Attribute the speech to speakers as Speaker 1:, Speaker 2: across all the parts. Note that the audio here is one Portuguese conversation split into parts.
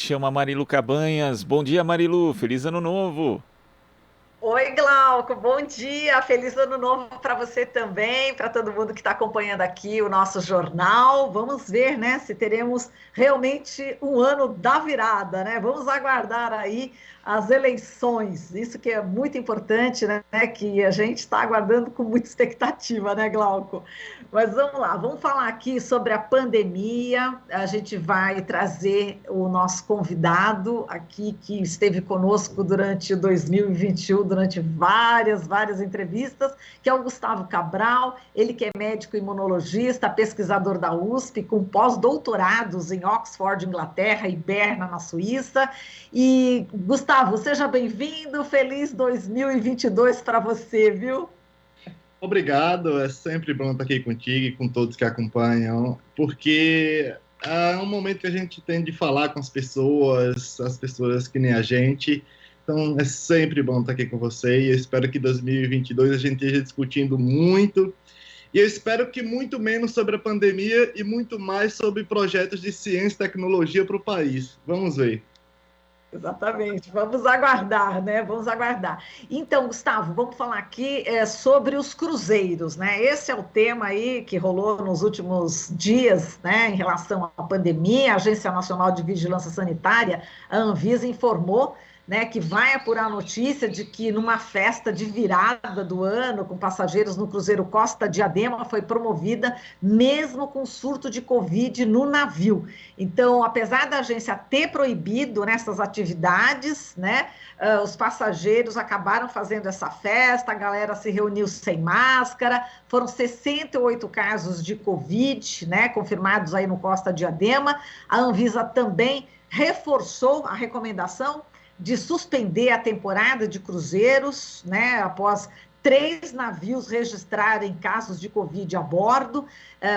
Speaker 1: chama Marilu Cabanhas. Bom dia, Marilu. Feliz ano novo.
Speaker 2: Oi, Glauco, bom dia, feliz ano novo para você também, para todo mundo que está acompanhando aqui o nosso jornal. Vamos ver, né, se teremos realmente um ano da virada, né? Vamos aguardar aí as eleições, isso que é muito importante, né, que a gente está aguardando com muita expectativa, né, Glauco? Mas vamos lá, vamos falar aqui sobre a pandemia. A gente vai trazer o nosso convidado aqui que esteve conosco durante 2021, durante várias entrevistas, que é o Gustavo Cabral. Ele que é médico imunologista, pesquisador da USP, com pós-doutorados em Oxford, Inglaterra e Berna, na Suíça. E, Gustavo, seja bem-vindo, feliz 2022 para você, viu?
Speaker 3: Obrigado, é sempre bom estar aqui contigo e com todos que acompanham, porque é um momento que a gente tem de falar com as pessoas que nem a gente. Então é sempre bom estar aqui com você e eu espero que 2022 a gente esteja discutindo muito. E eu espero que muito menos sobre a pandemia e muito mais sobre projetos de ciência e tecnologia para o país. Vamos ver.
Speaker 2: Exatamente, vamos aguardar, né? Vamos aguardar. Então, Gustavo, vamos falar aqui sobre os cruzeiros, né? Esse é o tema aí que rolou nos últimos dias, né? Em relação à pandemia, a Agência Nacional de Vigilância Sanitária, a Anvisa, informou, né, que vai apurar a notícia de que numa festa de virada do ano com passageiros no cruzeiro Costa Diadema foi promovida mesmo com surto de Covid no navio. Então, apesar da agência ter proibido nessas atividades, né, os passageiros acabaram fazendo essa festa, a galera se reuniu sem máscara, foram 68 casos de Covid, né, confirmados aí no Costa Diadema. A Anvisa também reforçou a recomendação de suspender a temporada de cruzeiros, né, após 3 navios registrarem casos de Covid a bordo.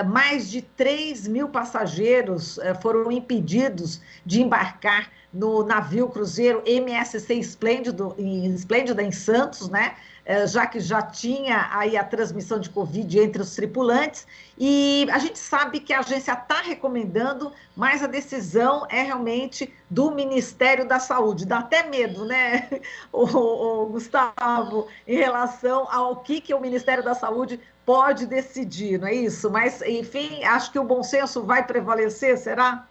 Speaker 2: Mais de 3.000 passageiros foram impedidos de embarcar no navio cruzeiro MSC Esplêndida em Santos, né? Já que já tinha aí a transmissão de Covid entre os tripulantes, e a gente sabe que a agência está recomendando, mas a decisão é realmente do Ministério da Saúde. Dá até medo, né, o Gustavo, em relação ao que o Ministério da Saúde pode decidir, não é isso? Mas, enfim, acho que o bom senso vai prevalecer, será?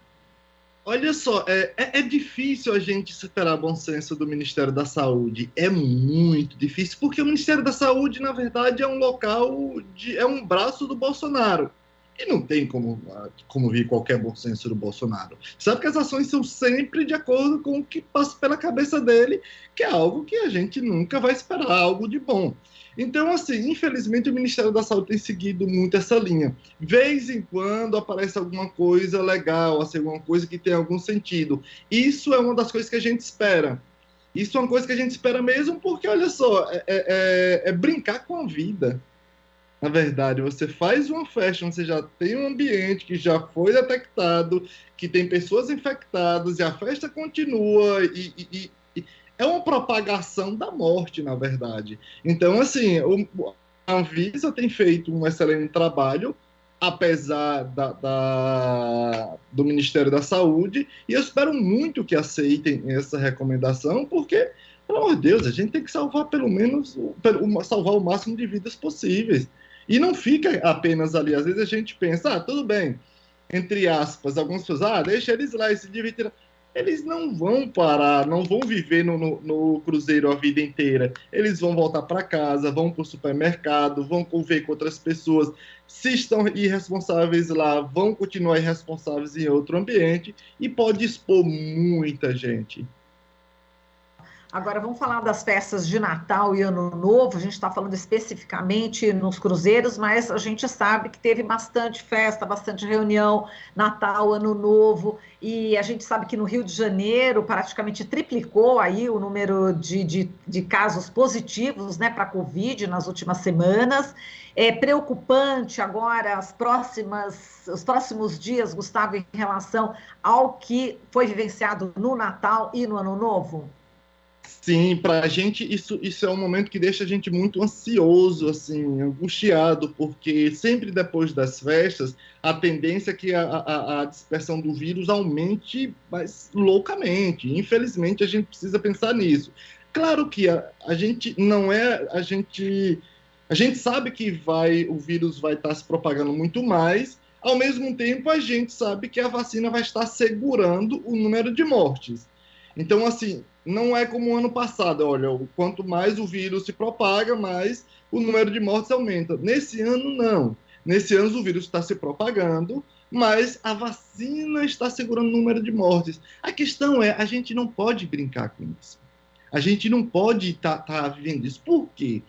Speaker 3: Olha só, é difícil a gente esperar bom senso do Ministério da Saúde. É muito difícil, porque o Ministério da Saúde, na verdade, é um é um braço do Bolsonaro. E não tem como vir qualquer bom senso do Bolsonaro. Sabe que as ações são sempre de acordo com o que passa pela cabeça dele, que é algo que a gente nunca vai esperar, algo de bom. Então, assim, infelizmente o Ministério da Saúde tem seguido muito essa linha. Vez em quando aparece alguma coisa legal, assim, alguma coisa que tem algum sentido. Isso é uma das coisas que a gente espera. Isso é uma coisa que a gente espera mesmo, porque, olha só, é brincar com a vida. Na verdade, você faz uma festa, você já tem um ambiente que já foi detectado, que tem pessoas infectadas, e a festa continua, e é uma propagação da morte, na verdade. Então, assim, a Anvisa tem feito um excelente trabalho, apesar do Ministério da Saúde, e eu espero muito que aceitem essa recomendação, porque, pelo amor de Deus, a gente tem que salvar pelo menos, salvar o máximo de vidas possíveis. E não fica apenas ali. Às vezes a gente pensa, tudo bem, entre aspas, algumas pessoas, deixa eles lá, se divertir. Eles não vão parar, não vão viver no cruzeiro a vida inteira. Eles vão voltar para casa, vão para o supermercado, vão conviver com outras pessoas. Se estão irresponsáveis lá, vão continuar irresponsáveis em outro ambiente e pode expor muita gente.
Speaker 2: Agora vamos falar das festas de Natal e Ano Novo. A gente está falando especificamente nos cruzeiros, mas a gente sabe que teve bastante festa, bastante reunião, Natal, Ano Novo, e a gente sabe que no Rio de Janeiro praticamente triplicou aí o número de casos positivos, né, para a Covid nas últimas semanas. É preocupante agora os próximos dias, Gustavo, em relação ao que foi vivenciado no Natal e no Ano Novo?
Speaker 3: Sim, para a gente isso é um momento que deixa a gente muito ansioso, assim, angustiado, porque sempre depois das festas a tendência é que a dispersão do vírus aumente, mas loucamente. Infelizmente a gente precisa pensar nisso. Claro que a gente não é a gente sabe que o vírus vai estar se propagando muito mais. Ao mesmo tempo a gente sabe que a vacina vai estar segurando o número de mortes. Então, assim, não é como o ano passado, olha, quanto mais o vírus se propaga, mais o número de mortes aumenta. Nesse ano, não. Nesse ano, o vírus está se propagando, mas a vacina está segurando o número de mortes. A questão é, a gente não pode brincar com isso. A gente não pode estar vivendo isso. Por quê?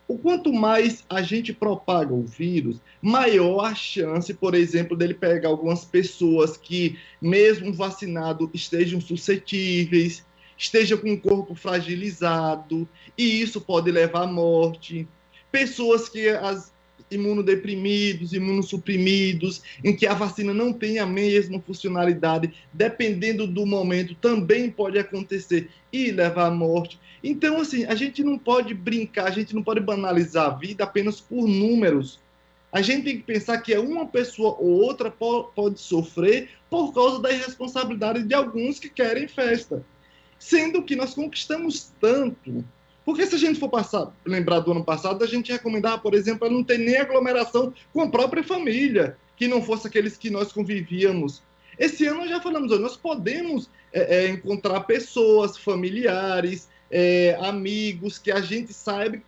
Speaker 3: O quanto mais a gente propaga o vírus, maior a chance, por exemplo, dele pegar algumas pessoas que, mesmo vacinado, estejam suscetíveis, estejam com o corpo fragilizado, e isso pode levar à morte. Pessoas que as imunodeprimidos, imunossuprimidos, em que a vacina não tem a mesma funcionalidade, dependendo do momento, também pode acontecer e levar à morte. Então, assim, a gente não pode brincar, a gente não pode banalizar a vida apenas por números. A gente tem que pensar que uma pessoa ou outra pode sofrer por causa da irresponsabilidade de alguns que querem festa. Sendo que nós conquistamos tanto. Porque se a gente for lembrar do ano passado, a gente recomendava, por exemplo, a não ter nem aglomeração com a própria família, que não fosse aqueles que nós convivíamos. Esse ano nós já falamos, nós podemos encontrar pessoas, familiares, amigos que a gente sabe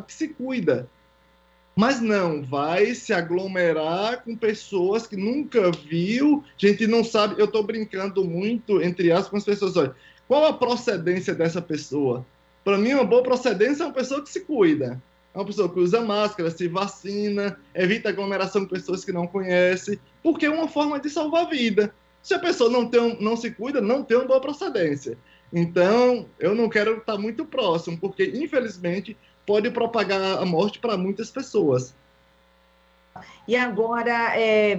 Speaker 3: que se cuida. Mas não, vai se aglomerar com pessoas que nunca viu, a gente não sabe, eu estou brincando muito, entre aspas, com as pessoas, olha, qual a procedência dessa pessoa? Para mim, uma boa procedência é uma pessoa que se cuida, é uma pessoa que usa máscara, se vacina, evita aglomeração com pessoas que não conhece, porque é uma forma de salvar a vida. Se a pessoa não se cuida, não tem uma boa procedência. Então, eu não quero estar muito próximo, porque, infelizmente, pode propagar a morte para muitas pessoas.
Speaker 2: E agora,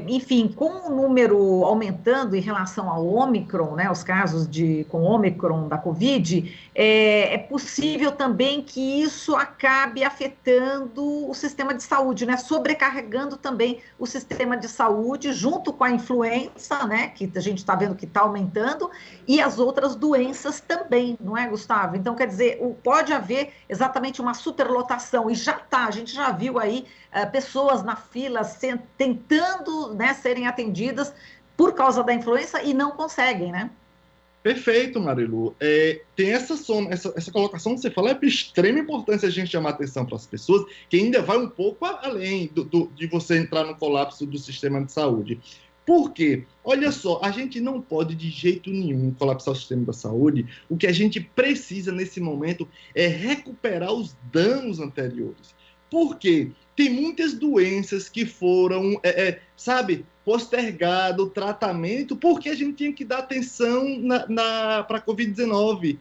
Speaker 2: enfim, com o número aumentando em relação ao Ômicron, né, os casos com Ômicron da Covid, é possível também que isso acabe afetando o sistema de saúde, né, sobrecarregando também o sistema de saúde, junto com a influenza, né, que a gente está vendo que está aumentando, e as outras doenças também, não é, Gustavo? Então, quer dizer, pode haver exatamente uma superlotação, e já está, a gente já viu aí pessoas na fila tentando, né, serem atendidas por causa da influenza e não conseguem, né?
Speaker 3: Perfeito, Marilu. Tem essa colocação que você fala, é de extrema importância a gente chamar atenção para as pessoas, que ainda vai um pouco além de você entrar no colapso do sistema de saúde. Por quê? Olha só, a gente não pode de jeito nenhum colapsar o sistema da saúde. O que a gente precisa nesse momento é recuperar os danos anteriores. Por quê? Tem muitas doenças que foram, postergado o tratamento porque a gente tinha que dar atenção para a Covid-19.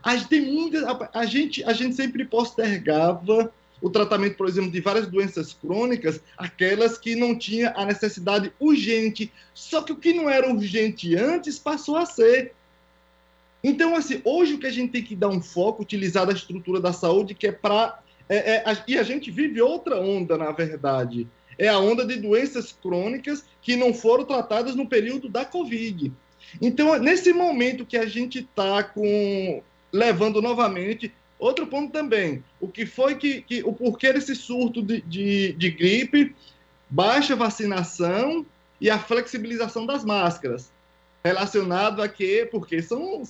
Speaker 3: A gente sempre postergava o tratamento, por exemplo, de várias doenças crônicas, aquelas que não tinha a necessidade urgente. Só que o que não era urgente antes passou a ser. Então, assim, hoje o que a gente tem que dar um foco, utilizar a estrutura da saúde, que é para... e a gente vive outra onda, na verdade. É a onda de doenças crônicas que não foram tratadas no período da Covid. Então, nesse momento que a gente está levando novamente... Outro ponto também, o que foi o porquê desse surto de gripe, baixa vacinação e a flexibilização das máscaras, relacionado a quê? Porque são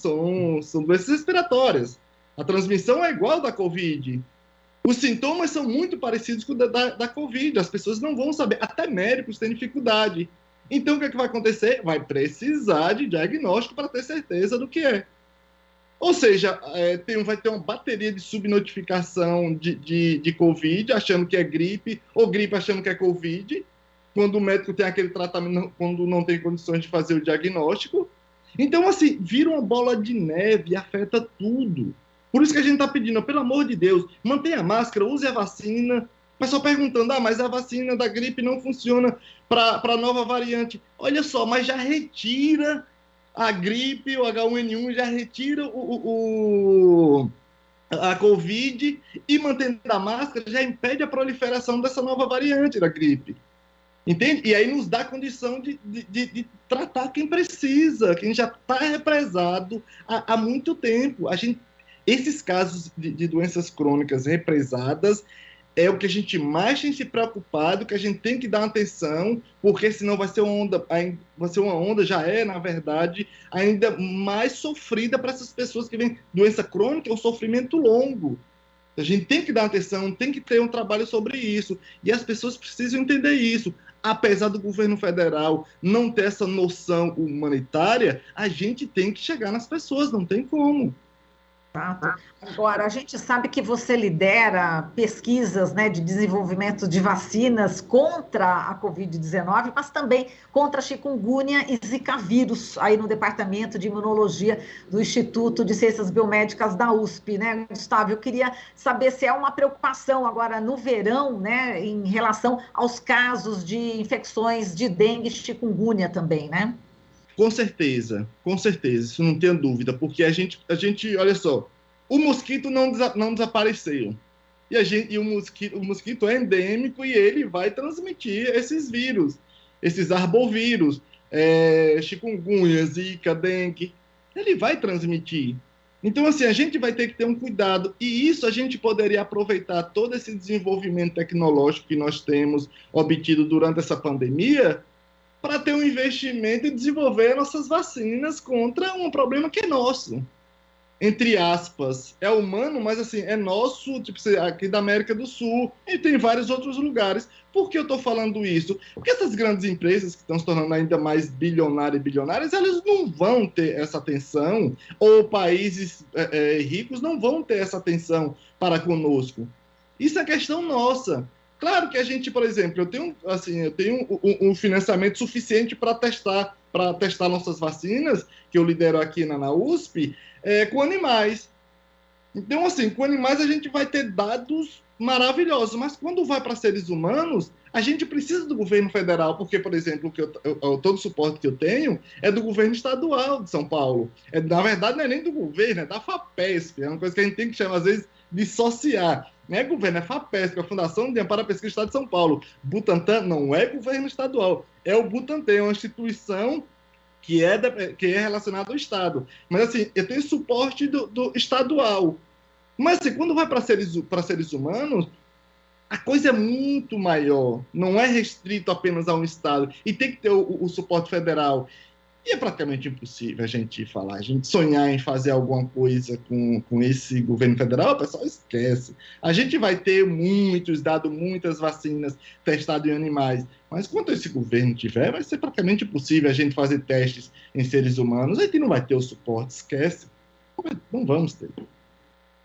Speaker 3: doenças respiratórias. A transmissão é igual da Covid. Os sintomas são muito parecidos com o da Covid. As pessoas não vão saber, até médicos têm dificuldade. Então, o que vai acontecer? Vai precisar de diagnóstico para ter certeza do que é. Ou seja, vai ter uma bateria de subnotificação de Covid, achando que é gripe, ou gripe achando que é Covid, quando o médico tem aquele tratamento, quando não tem condições de fazer o diagnóstico. Então, assim, vira uma bola de neve e afeta tudo. Por isso que a gente está pedindo, pelo amor de Deus, mantenha a máscara, use a vacina. O pessoal perguntando, mas a vacina da gripe não funciona para a nova variante. Olha só, mas já retira a gripe, o H1N1 já retira a Covid e mantendo a máscara já impede a proliferação dessa nova variante da gripe. Entende? E aí nos dá condição de tratar quem precisa, quem já está represado há muito tempo. Esses casos de doenças crônicas represadas é o que a gente mais tem se preocupado, que a gente tem que dar atenção, porque senão vai ser uma onda, já é, na verdade, ainda mais sofrida para essas pessoas que vêm doença crônica, é um sofrimento longo. A gente tem que dar atenção, tem que ter um trabalho sobre isso, e as pessoas precisam entender isso. Apesar do governo federal não ter essa noção humanitária, a gente tem que chegar nas pessoas, não tem como.
Speaker 2: Agora, a gente sabe que você lidera pesquisas, né, de desenvolvimento de vacinas contra a Covid-19, mas também contra a chikungunya e Zika vírus, aí no Departamento de Imunologia do Instituto de Ciências Biomédicas da USP, né, Gustavo? Eu queria saber se é uma preocupação agora no verão, né, em relação aos casos de infecções de dengue e chikungunya também, né?
Speaker 3: Com certeza, isso não tenha dúvida, porque a gente olha só, o mosquito não desapareceu, e o mosquito é endêmico e ele vai transmitir esses vírus, esses arbovírus, chikungunya, zika, dengue, ele vai transmitir. Então, assim, a gente vai ter que ter um cuidado, e isso a gente poderia aproveitar todo esse desenvolvimento tecnológico que nós temos obtido durante essa pandemia, para ter um investimento e desenvolver nossas vacinas contra um problema que é nosso. Entre aspas, é humano, mas assim, é nosso, tipo, aqui da América do Sul, e tem vários outros lugares. Por que eu estou falando isso? Porque essas grandes empresas que estão se tornando ainda mais bilionárias e bilionárias, elas não vão ter essa atenção, ou países ricos não vão ter essa atenção para conosco. Isso é questão nossa. Claro que a gente, por exemplo, eu tenho um financiamento suficiente para testar nossas vacinas, que eu lidero aqui na USP, com animais. Então, assim, com animais a gente vai ter dados maravilhosos, mas quando vai para seres humanos, a gente precisa do governo federal, porque, por exemplo, todo o suporte que eu tenho é do governo estadual de São Paulo. Na verdade, não é nem do governo, é da FAPESP, é uma coisa que a gente tem que chamar, às vezes, dissociar. Não é governo, é FAPESP, a Fundação de Amparo à Pesquisa do Estado de São Paulo. Butantan não é governo estadual, é o Butantan, é uma instituição que é relacionada ao Estado. Mas, assim, eu tenho suporte do estadual. Mas, assim, quando vai para seres humanos, a coisa é muito maior. Não é restrito apenas a um Estado. E tem que ter o suporte federal. E é praticamente impossível a gente sonhar em fazer alguma coisa com esse governo federal, o pessoal esquece. A gente vai ter muitos dados, muitas vacinas testadas em animais, mas quando esse governo tiver, vai ser praticamente impossível a gente fazer testes em seres humanos. A gente não vai ter o suporte, esquece. Não vamos ter.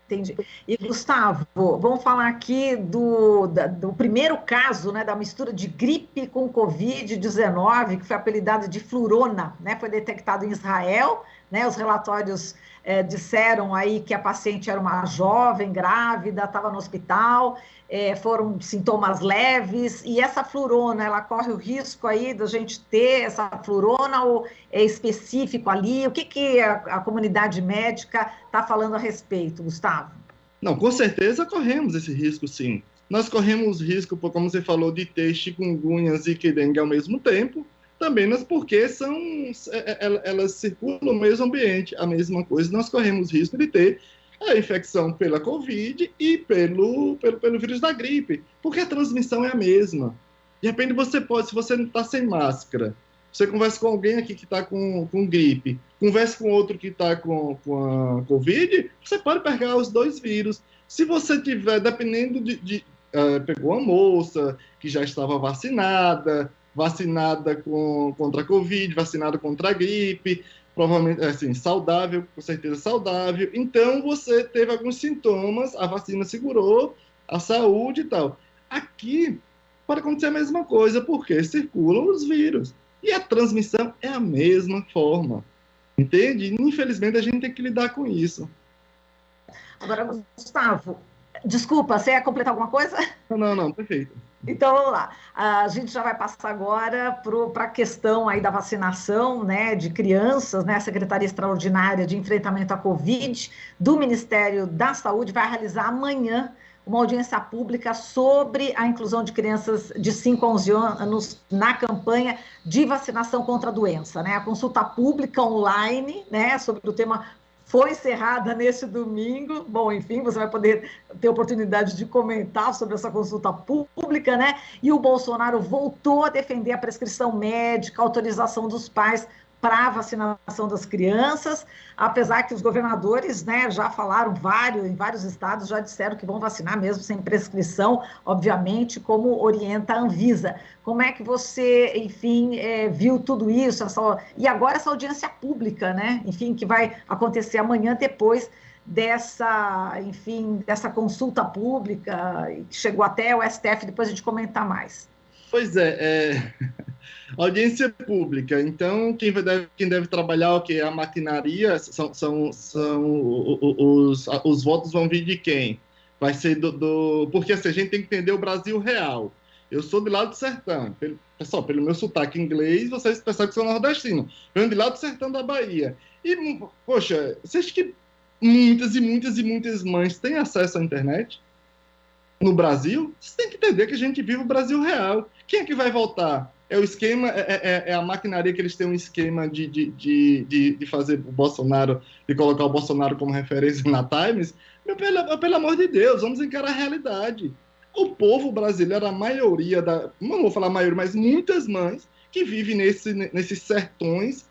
Speaker 2: Entendi. E, Gustavo, vamos falar aqui do primeiro caso, né, da mistura de gripe com Covid-19, que foi apelidado de flurona, né, foi detectado em Israel, né, os relatórios disseram aí que a paciente era uma jovem, grávida, estava no hospital, foram sintomas leves, e essa flurona, ela corre o risco aí da gente ter essa flurona, ou é específico ali? O que a comunidade médica está falando a respeito, Gustavo?
Speaker 3: Não, com certeza corremos esse risco, sim. Nós corremos risco, como você falou, de ter chikungunya, zika e dengue ao mesmo tempo, também porque elas circulam no mesmo ambiente, a mesma coisa. Nós corremos risco de ter a infecção pela Covid e pelo vírus da gripe, porque a transmissão é a mesma. De repente se você não está sem máscara, você conversa com alguém aqui que está com gripe, conversa com outro que está com a Covid, você pode pegar os dois vírus. Se você tiver, dependendo pegou uma moça que já estava vacinada contra a Covid, vacinada contra a gripe, provavelmente, assim, saudável, com certeza saudável. Então, você teve alguns sintomas, a vacina segurou a saúde e tal. Aqui, pode acontecer a mesma coisa, porque circulam os vírus. E a transmissão é a mesma forma. Entende? Infelizmente, a gente tem que lidar com isso.
Speaker 2: Agora, Gustavo, Desculpa, você ia completar alguma coisa?
Speaker 3: Não, perfeito.
Speaker 2: Então, vamos lá. A gente já vai passar agora para a questão aí da vacinação, né, de crianças, né? A Secretaria Extraordinária de Enfrentamento à Covid do Ministério da Saúde vai realizar amanhã uma audiência pública sobre a inclusão de crianças de 5 a 11 anos na campanha de vacinação contra a doença, né? A consulta pública online, né, sobre o tema foi encerrada neste domingo. Bom, enfim, você vai poder ter oportunidade de comentar sobre essa consulta pública, né? E o Bolsonaro voltou a defender a prescrição médica, a autorização dos pais para a vacinação das crianças, apesar que os governadores, né, já falaram em vários estados, já disseram que vão vacinar mesmo sem prescrição, obviamente, como orienta a Anvisa. Como é que você, enfim, viu tudo isso? E agora essa audiência pública, né? Enfim, que vai acontecer amanhã depois dessa consulta pública, que chegou até o STF, depois a gente comentar mais.
Speaker 3: Pois audiência pública. Então, quem deve trabalhar o que? A maquinaria, os votos vão vir de quem? Vai ser porque assim, a gente tem que entender o Brasil real. Eu sou de lá do sertão. Pessoal, pelo meu sotaque inglês, vocês pensam que sou nordestino. Eu venho de lá do sertão da Bahia. E, poxa, você acha que muitas e muitas e muitas mães têm acesso à internet? No Brasil, você tem que entender que a gente vive o Brasil real. Quem é que vai votar? É o esquema, é a maquinaria que eles têm um esquema de fazer o Bolsonaro, de colocar o Bolsonaro como referência na Times. Pelo amor de Deus, vamos encarar a realidade. O povo brasileiro, a maioria não vou falar a maioria, mas muitas mães que vivem nesses sertões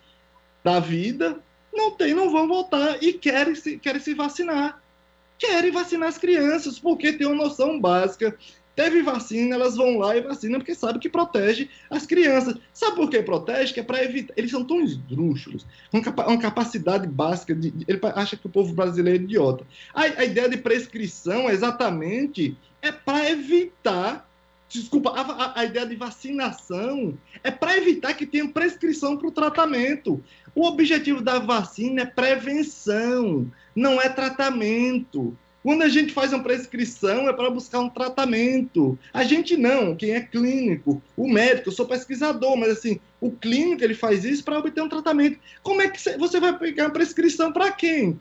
Speaker 3: da vida, não vão votar e querem se vacinar. Querem vacinar as crianças, porque tem uma noção básica. Teve vacina, elas vão lá e vacinam, porque sabe que protege as crianças. Sabe por que protege? Que é para evitar. Eles são tão esdrúxulos, uma capacidade básica. Ele acha que o povo brasileiro é idiota. A ideia de prescrição, exatamente, é para evitar. Desculpa, a ideia de vacinação é para evitar que tenha prescrição para o tratamento. O objetivo da vacina é prevenção, não é tratamento. Quando a gente faz uma prescrição, é para buscar um tratamento. A gente não, quem é clínico, o médico, eu sou pesquisador, mas assim, o clínico ele faz isso para obter um tratamento. Como é que você vai pegar uma prescrição para quem?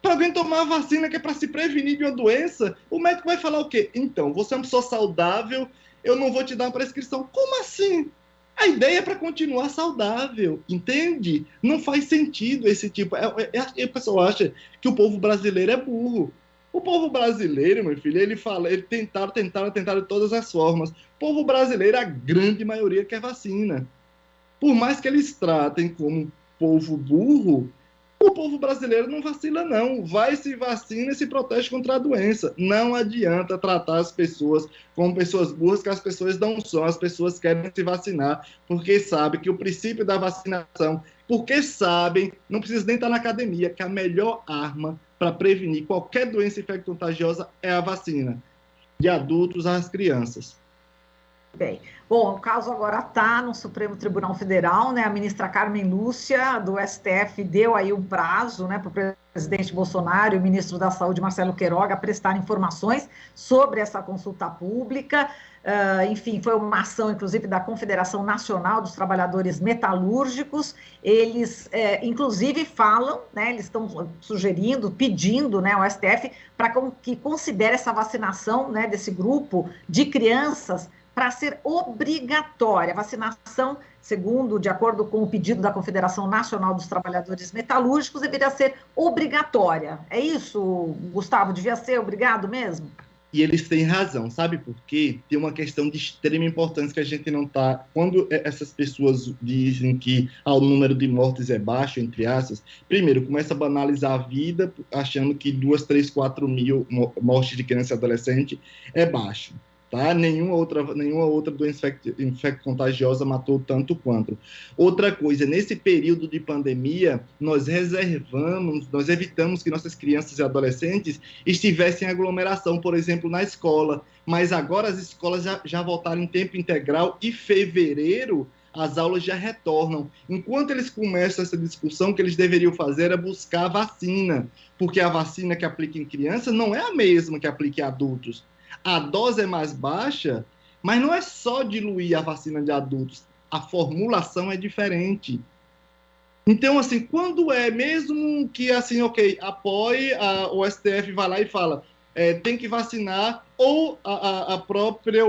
Speaker 3: Para alguém tomar a vacina que é para se prevenir de uma doença, o médico vai falar o quê? Então, você é uma pessoa saudável, eu não vou te dar uma prescrição. Como assim? A ideia é para continuar saudável, entende? Não faz sentido esse tipo. A pessoa acha que o povo brasileiro é burro. O povo brasileiro, meu filho, ele tentaram de todas as formas. O povo brasileiro, a grande maioria quer vacina. Por mais que eles tratem como povo burro, o povo brasileiro não vacila, não. Vai, se vacina e se protege contra a doença. Não adianta tratar as pessoas como pessoas burras, que as pessoas não são. As pessoas querem se vacinar porque sabem que o princípio da vacinação, porque sabem, não precisa nem estar na academia, que a melhor arma para prevenir qualquer doença infecto-contagiosa é a vacina. De adultos às crianças.
Speaker 2: Bem, bom, o caso agora está no Supremo Tribunal Federal, né? A ministra Carmen Lúcia, do STF, deu aí um prazo, né, para o presidente Bolsonaro e o ministro da Saúde, Marcelo Queiroga, prestar informações sobre essa consulta pública. Enfim, foi uma ação, inclusive, da Confederação Nacional dos Trabalhadores Metalúrgicos. Eles, inclusive, falam, né, eles estão sugerindo, pedindo, né, ao STF para que considere essa vacinação, né, desse grupo de crianças para ser obrigatória. A vacinação, de acordo com o pedido da Confederação Nacional dos Trabalhadores Metalúrgicos, deveria ser obrigatória. É isso, Gustavo? Devia ser obrigado mesmo?
Speaker 3: E eles têm razão, sabe por quê? Tem uma questão de extrema importância que a gente não está... Quando essas pessoas dizem que o número de mortes é baixo, entre aspas, primeiro, começa a banalizar a vida, achando que 2, 3, 4 mil mortes de criança e adolescente é baixo. Tá? Nenhuma outra doença infecto-contagiosa matou tanto quanto. Outra coisa, nesse período de pandemia, nós evitamos que nossas crianças e adolescentes estivessem em aglomeração, por exemplo, na escola. Mas agora as escolas já voltaram em tempo integral e fevereiro as aulas já retornam. Enquanto eles começam essa discussão, o que eles deveriam fazer é buscar a vacina, porque a vacina que aplica em crianças não é a mesma que aplica em adultos. A dose é mais baixa, mas não é só diluir a vacina de adultos, a formulação é diferente. Então, assim, quando é mesmo que, assim, ok, apoie, o STF vai lá e fala, tem que vacinar, ou o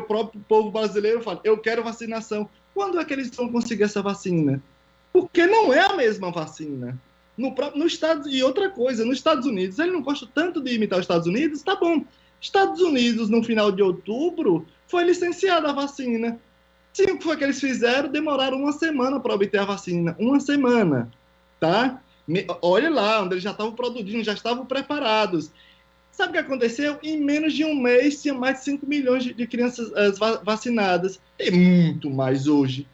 Speaker 3: próprio povo brasileiro fala, eu quero vacinação. Quando é que eles vão conseguir essa vacina? Porque não é a mesma vacina. No Estados, e outra coisa, nos Estados Unidos, ele não gosta tanto de imitar os Estados Unidos, tá bom. Estados Unidos, no final de outubro, foi licenciada a vacina. Sim, o que foi que eles fizeram? Demoraram uma semana para obter a vacina. Uma semana, tá? Olha lá, onde eles já estavam produzindo, já estavam preparados. Sabe o que aconteceu? Em menos de um mês, tinha mais de 5 milhões de crianças vacinadas. Tem muito mais hoje.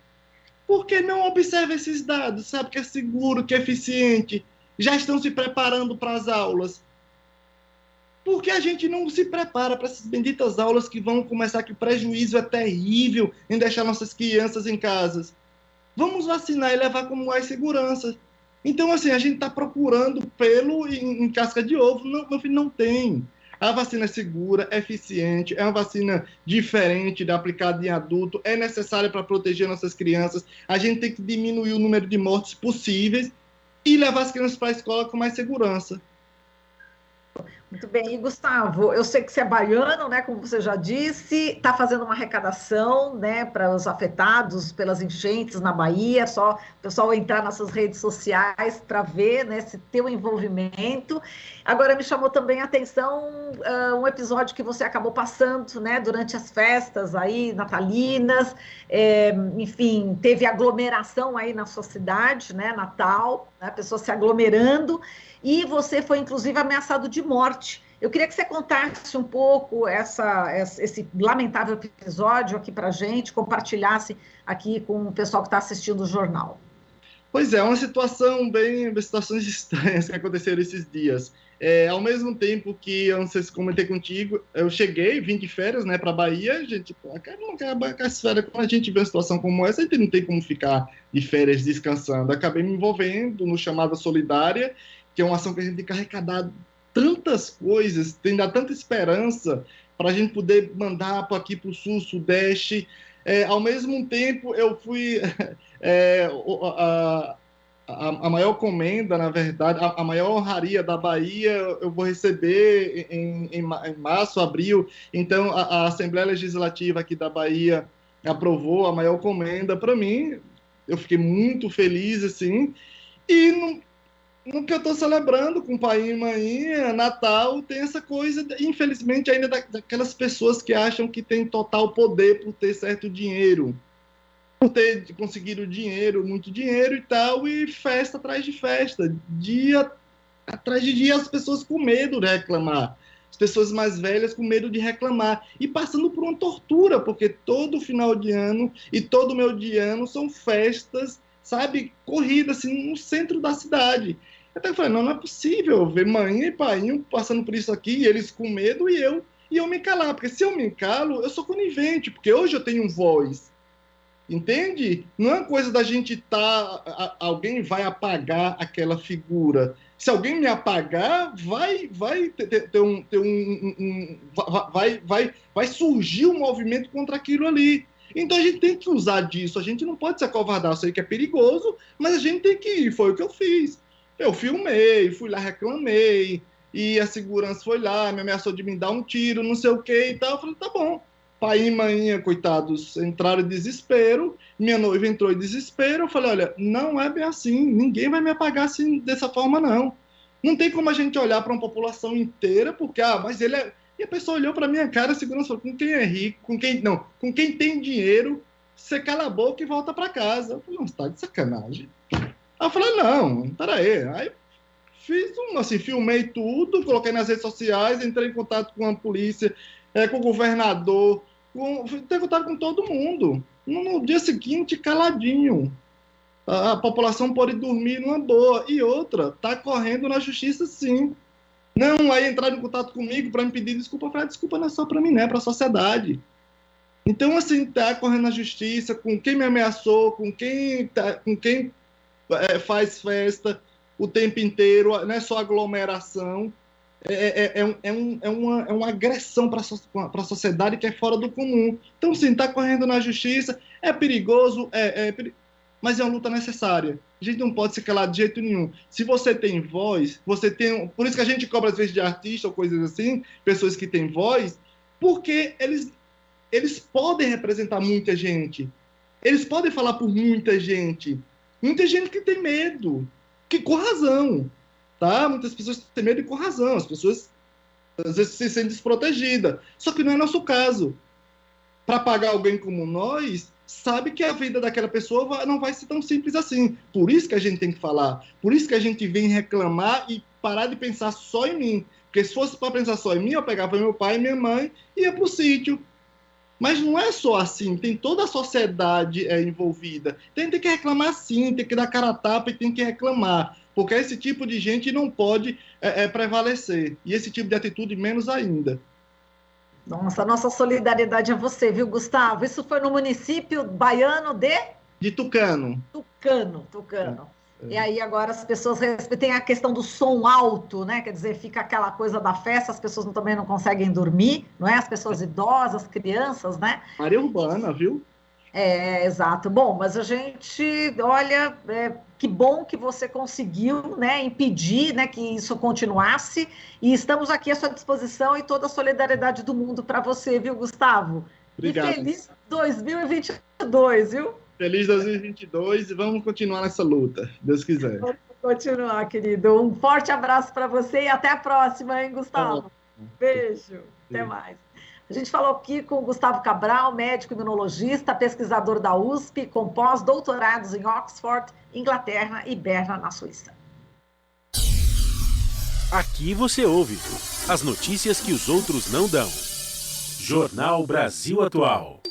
Speaker 3: Por que não observa esses dados? Sabe que é seguro, que é eficiente. Já estão se preparando para as aulas. Por que a gente não se prepara para essas benditas aulas que vão começar, que o prejuízo é terrível em deixar nossas crianças em casas? Vamos vacinar e levar como mais segurança. Então, assim, a gente está procurando pelo em casca de ovo. Não, meu filho, não tem. A vacina é segura, é eficiente, é uma vacina diferente da aplicada em adulto, é necessária para proteger nossas crianças. A gente tem que diminuir o número de mortes possíveis e levar as crianças para a escola com mais segurança.
Speaker 2: Muito bem, e Gustavo, eu sei que você é baiano, né, como você já disse, está fazendo uma arrecadação, né, para os afetados pelas enchentes na Bahia, só o pessoal entrar nas suas redes sociais para ver, né, esse teu envolvimento. Agora me chamou também a atenção um episódio que você acabou passando, né, durante as festas aí natalinas, enfim, teve aglomeração aí na sua cidade, né, Natal, né, pessoas se aglomerando, e você foi, inclusive, ameaçado de morte. Eu queria que você contasse um pouco esse lamentável episódio aqui para a gente, compartilhasse aqui com o pessoal que está assistindo o jornal.
Speaker 3: Pois é, uma situação situações estranhas que aconteceram esses dias. Ao mesmo tempo que, eu não sei se comentei contigo, eu vim de férias, né, para a Bahia, gente, não quer acabar com as férias, quando a gente vê uma situação como essa, a gente não tem como ficar de férias descansando. Acabei me envolvendo no Chamada Solidária, que é uma ação que a gente tem que arrecadar tantas coisas, tem dar tanta esperança para a gente poder mandar aqui para o Sul, Sudeste. Ao mesmo tempo, eu fui... a maior comenda, na verdade, a maior honraria da Bahia, eu vou receber em março, abril. Então, a Assembleia Legislativa aqui da Bahia aprovou a maior comenda para mim. Eu fiquei muito feliz, assim. E no que eu estou celebrando com pai e mãe, Natal, tem essa coisa, infelizmente, ainda daquelas pessoas que acham que tem total poder por ter certo dinheiro, por ter conseguido dinheiro, muito dinheiro e tal, e festa atrás de festa, dia atrás de dia, as pessoas com medo de reclamar, as pessoas mais velhas com medo de reclamar, e passando por uma tortura, porque todo final de ano e todo meio de ano são festas, sabe, corridas, assim, no centro da cidade. Até eu falei, não é possível ver mãe e pai passando por isso aqui, e eles com medo, e eu me calar, porque se eu me calo, eu sou conivente, porque hoje eu tenho voz, entende? Não é coisa da gente alguém vai apagar aquela figura. Se alguém me apagar, vai surgir um movimento contra aquilo ali. Então a gente tem que usar disso, a gente não pode se acovardar, eu sei que é perigoso, mas a gente tem que ir, foi o que eu fiz. Eu filmei, fui lá, reclamei, e a segurança foi lá, me ameaçou de me dar um tiro, não sei o que e tal. Eu falei, tá bom. Pai e mãe, coitados, entraram em desespero, minha noiva entrou em desespero. Eu falei, olha, não é bem assim, ninguém vai me apagar assim, dessa forma, não. Não tem como a gente olhar para uma população inteira, porque, mas ele é... E a pessoa olhou para minha cara, a segurança falou, com quem é rico, com quem tem dinheiro, você cala a boca e volta para casa. Eu falei, não, você tá de sacanagem. Aí eu falei, não, peraí. Aí filmei tudo, coloquei nas redes sociais, entrei em contato com a polícia, com o governador, ter contato com todo mundo. No dia seguinte, caladinho. A população pode dormir numa boa. E outra, tá correndo na justiça, sim. Não, aí entraram em contato comigo para me pedir desculpa. Eu falei, desculpa não é só para mim, né? É para a sociedade. Então, assim, tá correndo na justiça com quem me ameaçou, com quem faz festa o tempo inteiro, não é só aglomeração, é uma agressão para a sociedade que é fora do comum. Então, sim, está correndo na justiça, é perigoso, mas é uma luta necessária. A gente não pode se calar de jeito nenhum. Se você tem voz, você tem. Por isso que a gente cobra, às vezes, de artista ou coisas assim, pessoas que têm voz, porque eles podem representar muita gente. Eles podem falar por muita gente. Muita gente que tem medo, que com razão, tá? Muitas pessoas têm medo e com razão. As pessoas, às vezes, se sentem desprotegidas. Só que não é nosso caso. Para pagar alguém como nós, sabe que a vida daquela pessoa não vai ser tão simples assim. Por isso que a gente tem que falar. Por isso que a gente vem reclamar e parar de pensar só em mim. Porque se fosse para pensar só em mim, eu pegava meu pai e minha mãe e ia para o sítio. Mas não é só assim, tem toda a sociedade envolvida. Tem que reclamar sim, tem que dar cara a tapa e tem que reclamar. Porque esse tipo de gente não pode prevalecer. E esse tipo de atitude menos ainda.
Speaker 2: Nossa solidariedade a você, viu, Gustavo? Isso foi no município baiano
Speaker 3: de Tucano.
Speaker 2: Tucano. E aí agora as pessoas tem a questão do som alto, né? Quer dizer, fica aquela coisa da festa, as pessoas também não conseguem dormir, não é? As pessoas idosas, crianças, né?
Speaker 3: Área urbana, viu?
Speaker 2: Exato. Bom, mas a gente, olha, que bom que você conseguiu, né, impedir, né, que isso continuasse, e estamos aqui à sua disposição e toda a solidariedade do mundo para você, viu, Gustavo?
Speaker 3: Obrigado.
Speaker 2: E feliz 2022, viu?
Speaker 3: Feliz 2022 e vamos continuar nessa luta, Deus quiser.
Speaker 2: Vamos continuar, querido. Um forte abraço para você e até a próxima, hein, Gustavo? Beijo. Até mais. A gente falou aqui com o Gustavo Cabral, médico imunologista, pesquisador da USP, com pós-doutorados em Oxford, Inglaterra e Berna, na Suíça.
Speaker 4: Aqui você ouve as notícias que os outros não dão. Jornal Brasil Atual.